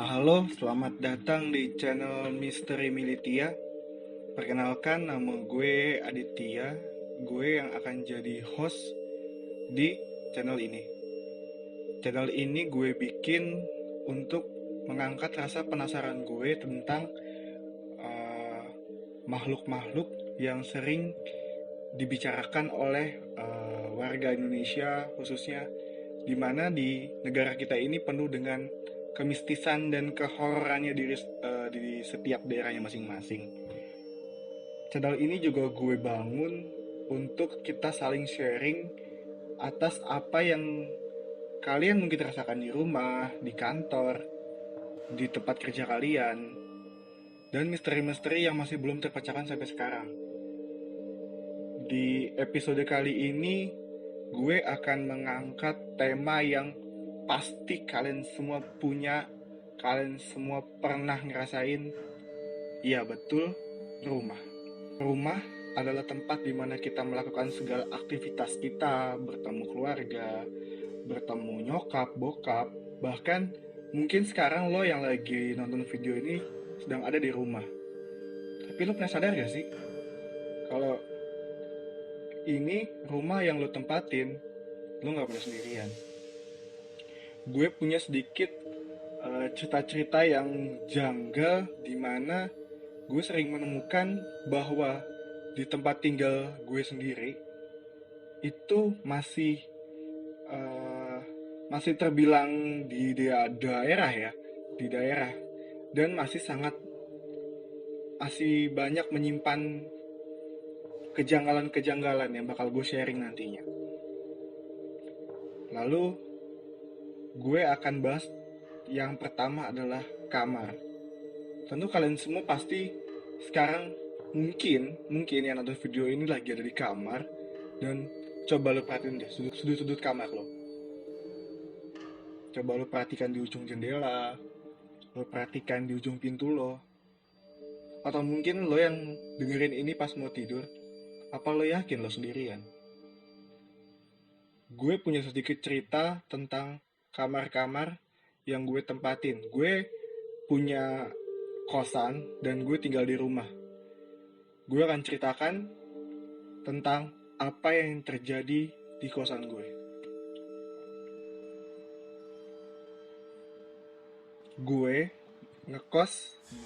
Halo, selamat datang di channel Misteri Militia. Perkenalkan, nama gue Aditya. Gue yang akan jadi host di channel ini. Channel ini gue bikin untuk mengangkat rasa penasaran gue tentang makhluk-makhluk yang sering dibicarakan oleh warga Indonesia, khususnya di mana di negara kita ini penuh dengan kemistisan dan kehororannya di setiap daerahnya masing-masing. Channel ini juga gue bangun untuk kita saling sharing atas apa yang kalian mungkin rasakan di rumah, di kantor, di tempat kerja kalian, dan misteri-misteri yang masih belum terpecahkan sampai sekarang. Di episode kali ini, gue akan mengangkat tema yang pasti kalian semua punya, kalian semua pernah ngerasain. Iya betul, rumah. Rumah adalah tempat di mana kita melakukan segala aktivitas kita, bertemu keluarga, bertemu nyokap, bokap, bahkan mungkin sekarang lo yang lagi nonton video ini sedang ada di rumah. Tapi lo pernah sadar gak sih kalau ini rumah yang lo tempatin, lo gak pernah sendirian. Gue punya sedikit cerita-cerita yang janggal di mana gue sering menemukan bahwa di tempat tinggal gue sendiri itu uh, masih terbilang di daerah ya, di daerah, dan masih banyak menyimpan kejanggalan-kejanggalan yang bakal gue sharing nantinya. Lalu gue akan bahas yang pertama adalah kamar. Tentu kalian semua pasti sekarang mungkin yang nonton video ini lagi ada di kamar, dan coba lo perhatiin deh sudut-sudut kamar lo. Coba lo perhatikan di ujung jendela, lo perhatikan di ujung pintu lo, atau mungkin lo yang dengerin ini pas mau tidur. Apa lo yakin lo sendirian? Gue punya sedikit cerita tentang kamar-kamar yang gue tempatin. Gue punya kosan dan gue tinggal di rumah. Gue akan ceritakan tentang apa yang terjadi di kosan gue. Gue ngekos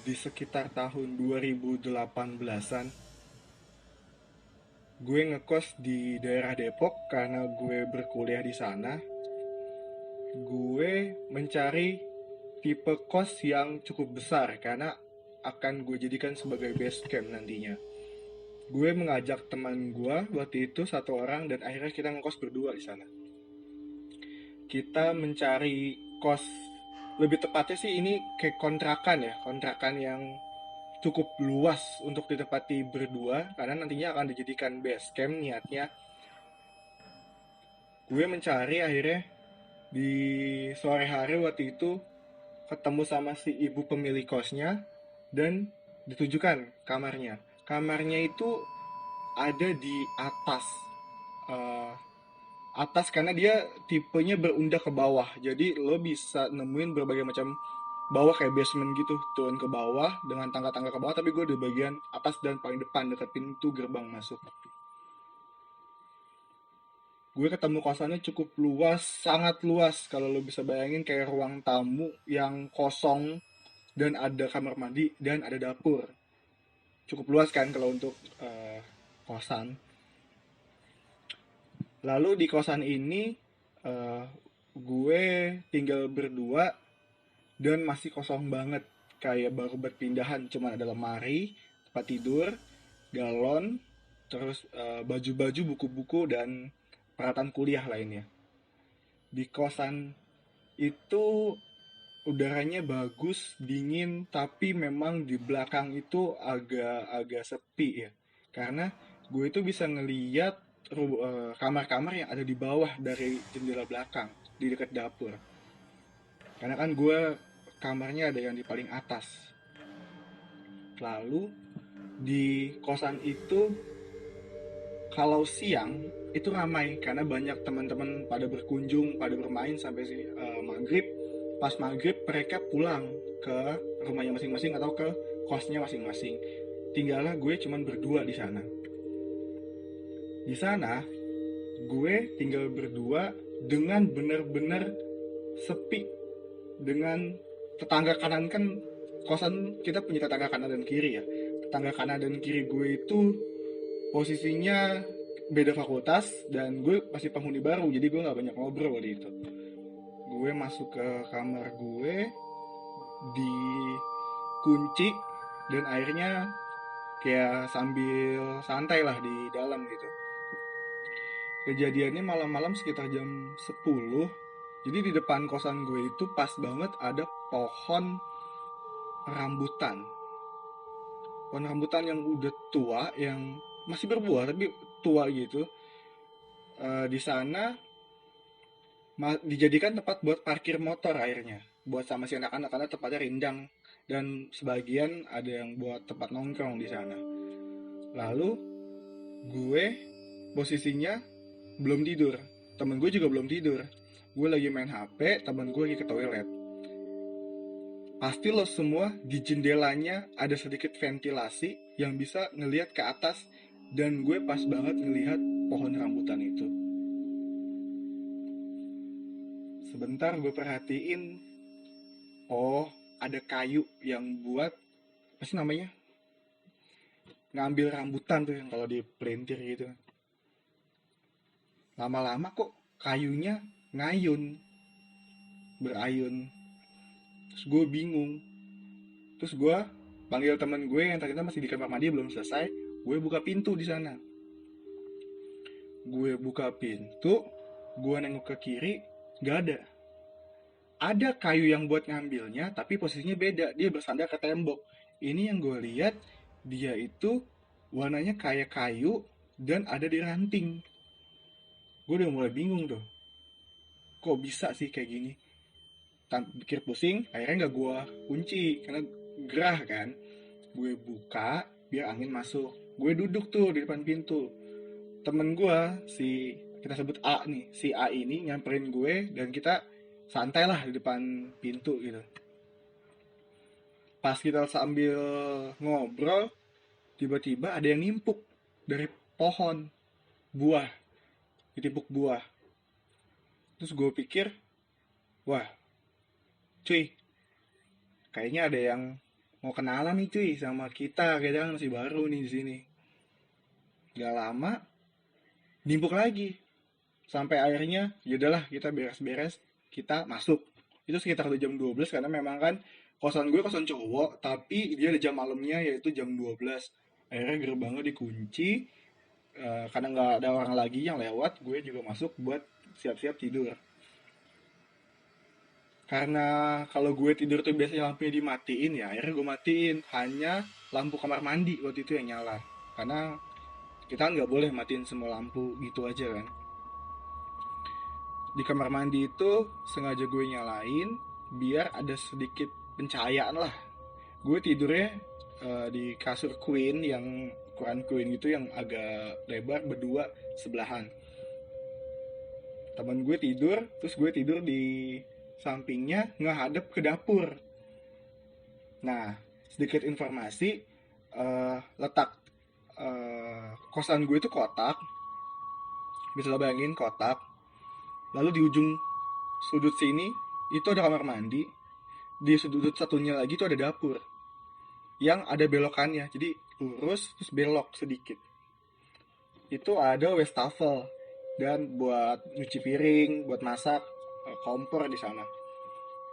di sekitar tahun 2018-an. Gue ngekos di daerah Depok karena gue berkuliah di sana. Gue mencari tipe kos yang cukup besar karena akan gue jadikan sebagai base camp nantinya. Gue mengajak teman gue waktu itu satu orang dan akhirnya kita ngekos berdua di sana. Kita mencari kos, lebih tepatnya sih ini kayak kontrakan yang cukup luas untuk ditempati berdua karena nantinya akan dijadikan base camp niatnya. Gue mencari akhirnya di sore hari waktu itu ketemu sama si ibu pemilik kosnya dan ditujukan kamarnya. Kamarnya itu ada di atas, uh, karena dia tipenya berundak ke bawah. Jadi lo bisa nemuin berbagai macam bawah kayak basement gitu, turun ke bawah dengan tangga-tangga ke bawah. Tapi gue di bagian atas dan paling depan dekat pintu gerbang masuk. Gue ketemu kosannya cukup luas, sangat luas. Kalau lo bisa bayangin kayak ruang tamu yang kosong dan ada kamar mandi dan ada dapur. Cukup luas kan kalau untuk kosan. Lalu di kosan ini uh, gue tinggal berdua dan masih kosong banget. Kayak baru berpindahan, cuma ada lemari, tempat tidur, galon, terus baju-baju, buku-buku, dan peralatan kuliah lainnya. Di kosan itu udaranya bagus, dingin, tapi memang di belakang itu agak sepi ya. Karena gue itu bisa ngeliat kamar-kamar yang ada di bawah dari jendela belakang, di dekat dapur. Karena kan gue kamarnya ada yang di paling atas. Lalu di kosan itu Kalau siang itu ramai karena banyak teman-teman pada berkunjung, pada bermain sampai maghrib. Pas maghrib mereka pulang ke rumahnya masing-masing atau ke kosnya masing-masing. Tinggallah gue cuman berdua di sana. Di sana gue tinggal berdua dengan benar-benar sepi, dengan tetangga kanan. Kan kosan kita punya tetangga kanan dan kiri ya. Tetangga kanan dan kiri gue itu posisinya beda fakultas dan gue masih penghuni baru, jadi gue nggak banyak ngobrol waktu itu. Gue masuk ke kamar gue, dikunci, dan akhirnya kayak sambil santai lah di dalam gitu. Kejadiannya malam-malam sekitar jam 10. Jadi di depan kosan gue itu pas banget ada pohon rambutan. Pohon rambutan yang udah tua, yang masih berbuah tapi tua gitu. Di sana dijadikan tempat buat parkir motor akhirnya. Buat sama si anak-anak karena tempatnya rindang dan sebagian ada yang buat tempat nongkrong di sana. Lalu gue posisinya belum tidur. Temen gue juga belum tidur. Gue lagi main HP, temen gue lagi ke toilet. Pasti lo semua di jendelanya ada sedikit ventilasi yang bisa ngelihat ke atas, dan gue pas banget ngelihat pohon rambutan itu. Sebentar gue perhatiin, oh ada kayu yang buat apa sih namanya, ngambil rambutan tuh yang kalau di pelintir gitu. Lama-lama kok kayunya ngayun, berayun. Terus gue bingung. Terus gue panggil temen gue yang ternyata masih di kamar mandi belum selesai. Gue buka pintu di sana. Gue buka pintu, gue nengok ke kiri, gak ada. Ada kayu yang buat ngambilnya, tapi posisinya beda. Dia bersandar ke tembok. Ini yang gue lihat, dia itu warnanya kayak kayu dan ada di ranting. Gue udah mulai bingung tuh. Kok bisa sih kayak gini? Tanpa pikir pusing, akhirnya nggak gue kunci karena gerah kan. Gue buka biar angin masuk. Gue duduk tuh di depan pintu. Temen gue, si kita sebut A nih, si A ini nyamperin gue dan kita santai lah di depan pintu gitu. Pas kita sambil ngobrol, tiba-tiba ada yang nimpuk dari pohon buah, ditimpuk buah. Terus gue pikir, wah cuy, kayaknya ada yang mau kenalan nih cuy sama kita, kita kan masih baru nih di sini. Gak lama, nimpuk lagi. Sampai akhirnya, yaudahlah kita beres-beres, kita masuk. Itu sekitar jam 12 karena memang kan kosan gue kosan cowok, tapi dia ada jam malamnya yaitu jam 12. Akhirnya gerbangnya dikunci, karena nggak ada orang lagi yang lewat, gue juga masuk buat siap-siap tidur. Karena kalau gue tidur tuh biasanya lampunya dimatiin ya, akhirnya gue matiin. Hanya lampu kamar mandi waktu itu yang nyala. Karena kita kan nggak boleh matiin semua lampu gitu aja kan. Di kamar mandi itu sengaja gue nyalain biar ada sedikit pencahayaan lah. Gue tidurnya di kasur queen yang ukuran queen gitu yang agak lebar berdua sebelahan. Teman gue tidur, terus gue tidur di sampingnya ngehadap ke dapur. Nah, sedikit informasi, letak kosan gue itu kotak, bisa lo bayangin kotak. Lalu di ujung sudut sini itu ada kamar mandi, di sudut satunya lagi itu ada dapur yang ada belokannya, jadi lurus terus belok sedikit. Itu ada wastafel dan buat nyuci piring, buat masak, kompor di sana.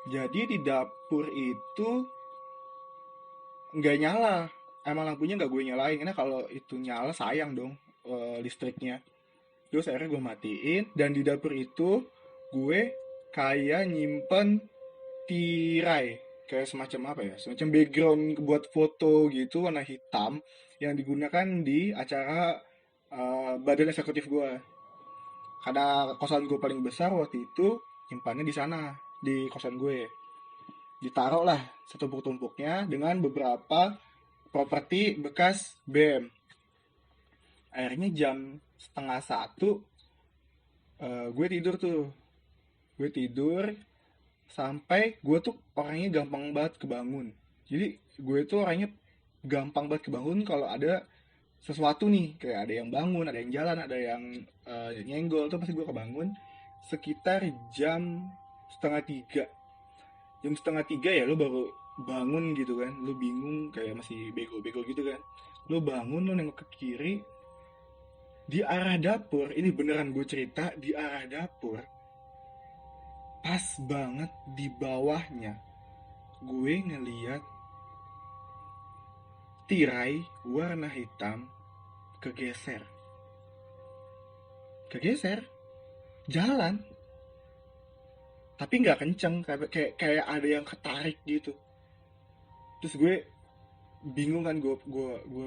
Jadi di dapur itu nggak nyala, emang lampunya nggak gue nyalain karena kalau itu nyala sayang dong listriknya. Terus akhirnya gue matiin, dan di dapur itu gue kayak nyimpen tirai, kayak semacam apa ya, semacam background buat foto gitu warna hitam yang digunakan di acara badan eksekutif gue. Karena kosan gue paling besar waktu itu, nyimpannya di sana, di kosan gue. Ditaruh lah setumpuk-tumpuknya dengan beberapa properti bekas BM. Akhirnya jam setengah satu, gue tidur tuh. Gue tidur sampai gue tuh orangnya gampang banget kebangun. Jadi gue tuh orangnya gampang banget kebangun kalau ada sesuatu nih, kayak ada yang bangun, ada yang jalan, ada yang nyenggol, tuh pasti gue kebangun sekitar jam setengah tiga. Jam setengah tiga ya lo baru bangun gitu kan, lo bingung kayak masih bego-bego gitu kan. Lo bangun, lo nengok ke kiri, di arah dapur, ini beneran gue cerita, di arah dapur, pas banget di bawahnya, gue ngeliat tirai warna hitam kegeser. Kegeser, jalan, tapi nggak kenceng, kayak ada yang ketarik gitu. Terus gue bingung kan, gue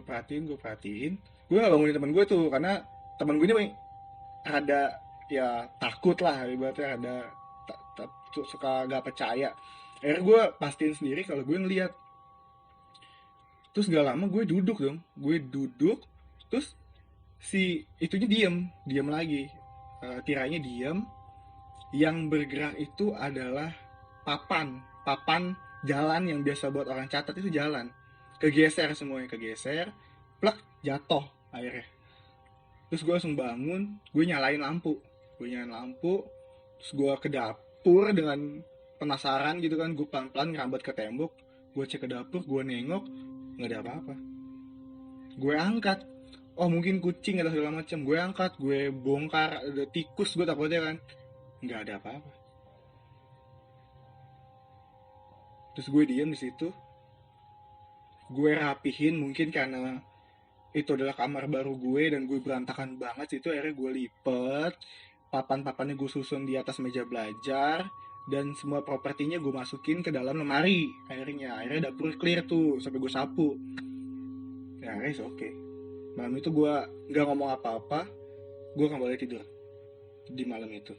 perhatiin, gue gak bangunin temen gue tuh, karena temen gue ini ada ya takut lah, ibaratnya ada suka gak percaya. Akhirnya gue pastiin sendiri kalau gue ngeliat. Terus gak lama gue duduk dong, gue duduk, terus si itunya diem lagi. Tirainya diem. Yang bergerak itu adalah papan jalan yang biasa buat orang catat, itu jalan kegeser, semuanya kegeser, plak, jatuh akhirnya. Terus gue langsung bangun, gue nyalain lampu, terus gue ke dapur dengan penasaran gitu kan, gue pelan-pelan ngerambat ke tembok, gue cek ke dapur, gue nengok, nggak ada apa-apa. Gue angkat, oh mungkin kucing atau segala macam, gue angkat, gue bongkar, ada tikus gue takutnya kan, nggak ada apa-apa. Terus gue diem di situ, gue rapihin, mungkin karena itu adalah kamar baru gue dan gue berantakan banget situ. Akhirnya gue lipet papan-papannya, gue susun di atas meja belajar, dan semua propertinya gue masukin ke dalam lemari. Akhirnya dapur clear tuh sampai gue sapu. Ya guys, oke. Malam itu gue nggak ngomong apa-apa, gue nggak boleh tidur di malam itu.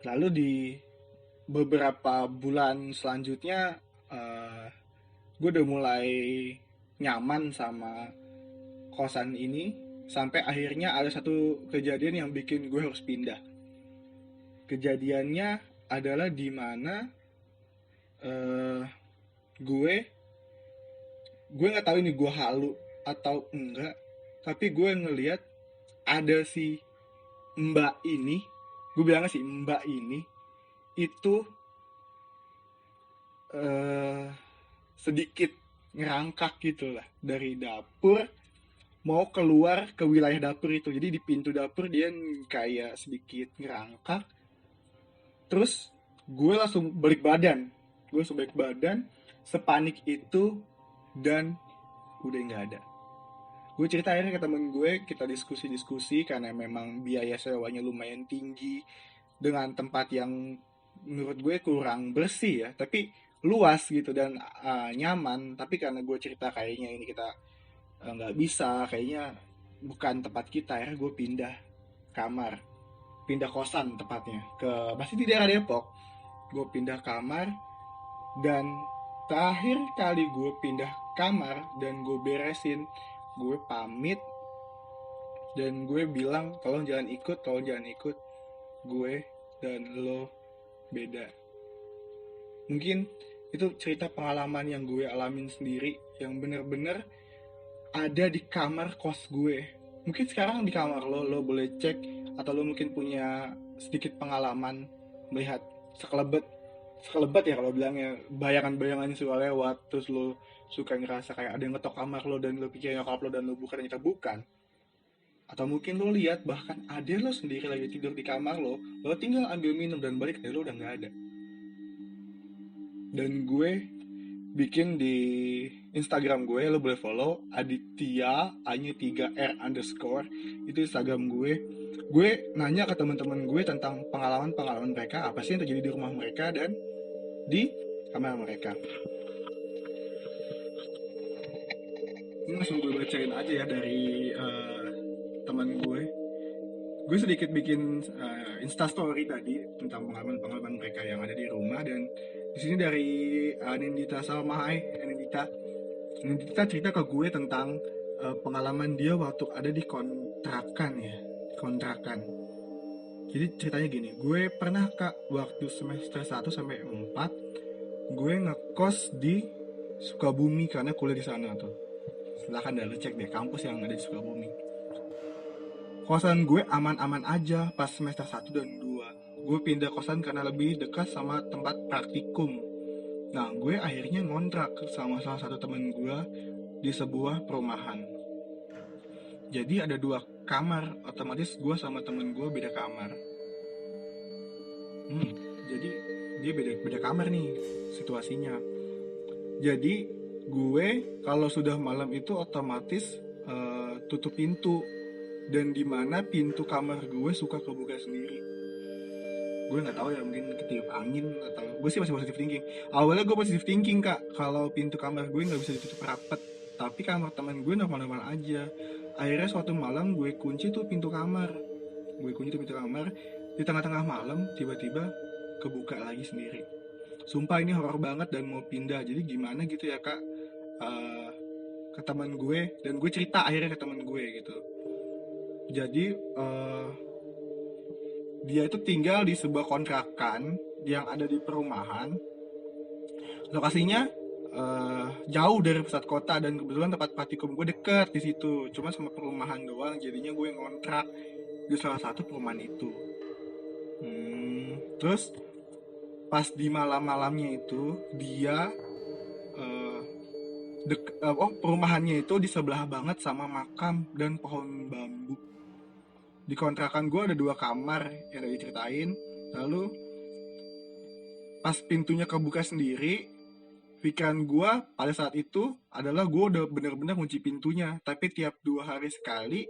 Lalu di beberapa bulan selanjutnya, gue udah mulai nyaman sama kosan ini, sampai akhirnya ada satu kejadian yang bikin gue harus pindah. Kejadiannya adalah di mana uh, gue gue nggak tahu ini gue halu atau enggak, tapi gue ngelihat ada si mbak ini, gue bilangnya si mbak ini itu uh, sedikit ngerangkak gitu lah dari dapur mau keluar ke wilayah dapur itu. Jadi di pintu dapur dia kayak sedikit ngerangkak. Terus gue langsung balik badan sepanik itu, dan udah nggak ada. Gue cerita akhirnya ke temen gue, kita diskusi-diskusi karena memang biaya sewanya lumayan tinggi dengan tempat yang menurut gue kurang bersih ya, tapi luas gitu dan nyaman. Tapi karena gue cerita kayaknya ini kita nggak bisa, kayaknya bukan tempat kita, ya gue pindah kamar, pindah kosan tepatnya, ke masih di daerah Depok. Gue pindah kamar, dan terakhir kali gue pindah kamar dan gue beresin, gue pamit dan gue bilang tolong jangan ikut, gue dan lo beda. Mungkin itu cerita pengalaman yang gue alamin sendiri, yang bener-bener ada di kamar kos gue. Mungkin sekarang di kamar lo boleh cek, atau lo mungkin punya sedikit pengalaman melihat sekelebat sekelebat ya kalau bilangnya, bayangan-bayangannya suka lewat, terus lo suka ngerasa kayak ada yang ngetok kamar lo dan lo pikir nyokap lo dan lo bukan, ternyata bukan. Atau mungkin lo lihat bahkan ada lo sendiri lagi tidur di kamar lo tinggal ambil minum dan balik dari lo udah nggak ada. Dan gue bikin di Instagram gue, lo boleh follow Aditya Anyu 3R underscore, itu Instagram gue nanya ke teman-teman gue tentang pengalaman mereka, apa sih yang terjadi di rumah mereka dan di kamar mereka. Ini langsung gue bacain aja ya dari teman gue sedikit bikin instastory tadi tentang pengalaman mereka yang ada di rumah. Dan di sini dari Nindita Salma. Hai Nindita. Nindita cerita ke gue tentang pengalaman dia waktu ada di kontrakan ya, kontrakan. Jadi ceritanya gini, gue pernah kak waktu semester 1 sampai 4 gue ngekos di Sukabumi karena kuliah di sana tuh. Silahkan dah lu cek deh kampus yang ada di Sukabumi. Kosan gue aman-aman aja pas semester 1 dan 2. Gue pindah kosan karena lebih dekat sama tempat praktikum. Nah, gue akhirnya ngontrak sama salah satu temen gue di sebuah perumahan. Jadi ada 2 kamar, otomatis gue sama temen gue beda kamar. Jadi dia beda kamar nih situasinya. Jadi gue kalau sudah malam itu otomatis tutup pintu, dan dimana pintu kamar gue suka kebuka sendiri. Gue nggak tahu ya, mungkin ketiup angin atau gue sih masih positive thinking. Awalnya gue positive thinking kak, kalau pintu kamar gue nggak bisa ditutup rapet, tapi kamar teman gue normal-normal aja. Akhirnya suatu malam gue kunci tuh pintu kamar, di tengah-tengah malam tiba-tiba kebuka lagi sendiri. Sumpah ini horor banget dan mau pindah. Jadi gimana gitu ya kak, ke teman gue, dan gue cerita akhirnya ke teman gue gitu. Jadi dia itu tinggal di sebuah kontrakan yang ada di perumahan. Lokasinya jauh dari pusat kota, dan kebetulan tempat praktikum gue deket di situ. Cuma sama perumahan doang, jadinya gue ngontrak di salah satu perumahan itu. Terus pas di malam-malamnya itu dia perumahannya itu di sebelah banget sama makam dan pohon bambu. Di kontrakan gue ada 2 kamar yang udah diceritain. Lalu pas pintunya kebuka sendiri, pikiran gue pada saat itu adalah gue udah bener-bener kunci pintunya. Tapi tiap 2 hari sekali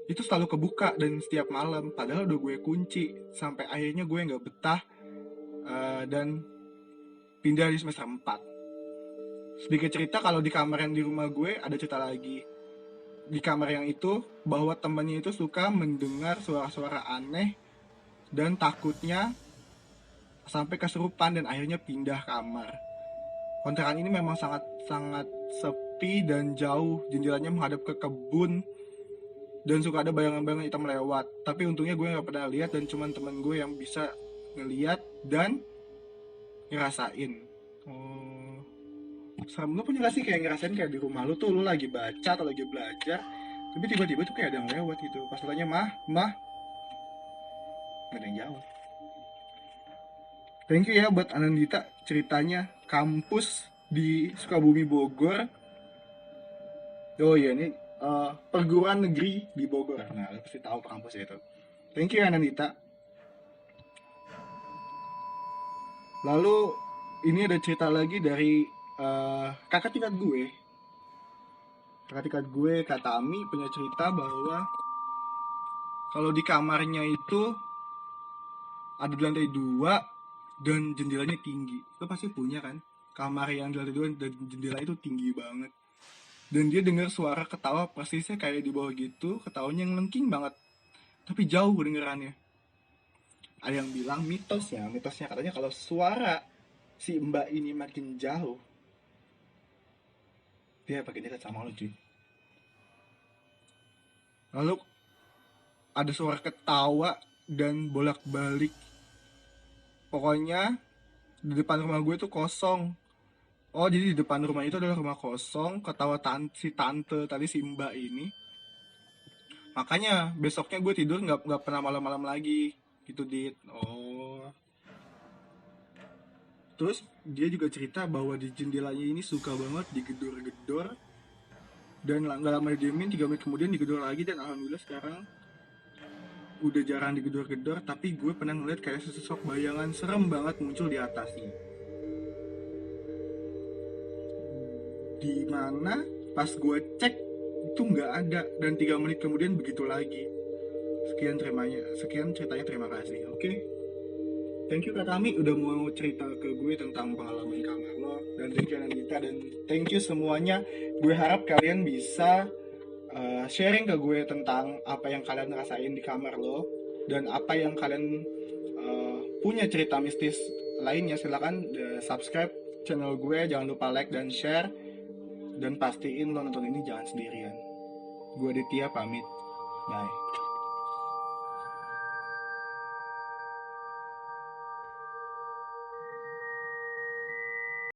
itu selalu kebuka, dan setiap malam. Padahal udah gue kunci. Sampai akhirnya gue gak betah dan pindah di semester 4. Sedikit cerita, kalau di kamar yang di rumah gue ada cerita lagi. Di kamar yang itu, bahwa temannya itu suka mendengar suara-suara aneh dan takutnya sampai kesurupan, dan akhirnya pindah kamar. Kontrakan ini memang sangat sepi dan jauh, jendelanya menghadap ke kebun, dan suka ada bayangan-bayangan hitam lewat. Tapi untungnya gue gak pernah lihat, dan cuma teman gue yang bisa ngeliat dan ngerasain. Serem. Lu punya gak sih kayak ngerasain kayak di rumah lu tuh, lu lagi baca atau lagi belajar, tapi tiba-tiba tuh kayak ada yang lewat gitu, pas lu tanya mah gak ada yang jawab. Thank you ya buat Anandita ceritanya kampus di Sukabumi Bogor. Oh iya, ini perguruan negeri di Bogor. Nah, lu pasti tahu kampus itu. Thank you Anandita. Lalu ini ada cerita lagi dari kakak tingkat gue, Kak Tami, punya cerita bahwa kalau di kamarnya itu ada di lantai 2 dan jendelanya tinggi. Lo pasti punya kan kamar yang di lantai 2 dan jendela itu tinggi banget. Dan dia dengar suara ketawa persisnya kayak di bawah gitu, ketawanya ngelengking banget, tapi jauh dengerannya. Ada yang bilang mitosnya katanya kalau suara si mbak ini makin jauh, dia pakai dekat sama lo cuy. Lalu ada suara ketawa dan bolak-balik. Pokoknya di depan rumah gue tuh kosong. Oh, jadi di depan rumah itu adalah rumah kosong, ketawa si tante tadi, si mbak ini. Makanya besoknya gue tidur nggak pernah malam-malam lagi gitu, Dit. Oh. Terus dia juga cerita bahwa di jendelanya ini suka banget digedor-gedor, dan nggak lama didiemin, 3 menit kemudian digedor lagi, dan alhamdulillah sekarang udah jarang digedor-gedor. Tapi gue pernah ngeliat kayak sesosok bayangan serem banget muncul di atasnya. Dimana pas gue cek itu nggak ada, dan 3 menit kemudian begitu lagi. Sekian ceritanya, terima kasih. Oke. Thank you Kak Tami udah mau cerita ke gue tentang pengalaman kamar lo, dan thank you Anandita, dan thank you semuanya. Gue harap kalian bisa sharing ke gue tentang apa yang kalian rasain di kamar lo, dan apa yang kalian punya cerita mistis lainnya. Silakan subscribe channel gue, jangan lupa like dan share, Dan pastiin lo nonton ini jangan sendirian. Gue Aditya pamit. Bye.